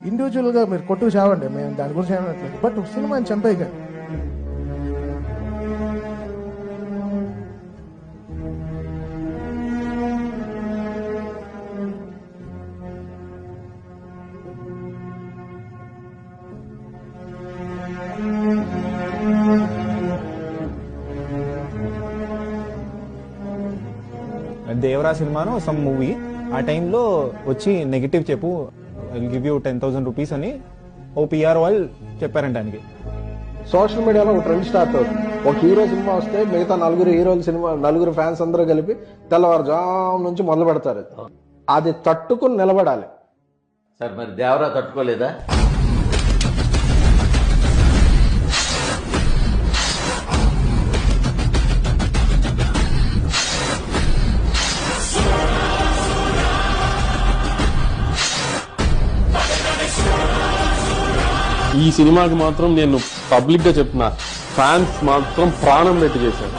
ఇండివిజువల్గా మీరు కొట్టుకు చావండి, మేము దాని గురించి ఏమనట్లేదు, బట్ సినిమాని చంపేయకండి. దేవరా సినిమాను సమ్ మూవీ ఆ టైంలో వచ్చి నెగిటివ్ చెప్పు, విల్ గివ్ యూ 10,000 రూపీస్ అని ఓ పిఆర్ వాళ్ళు చెప్పారంట ఆయనకి. సోషల్ మీడియాలో ఒక ట్రెండ్ స్టార్ట్ అవుతుంది. ఒక హీరో సినిమా వస్తే మిగతా నలుగురు ఫ్యాన్స్ అందరూ కలిపి తెల్లవారుజాము నుంచి మొదలు పెడతారు. అది తట్టుకుని నిలబడాలి సార్. మరి దేవరా తట్టుకోలేదా? ఈ సినిమాకి మాత్రం నేను పబ్లిక్ గా చెప్తున్నా, ఫ్యాన్స్ మాత్రం ప్రాణం పెట్టి చేశారు.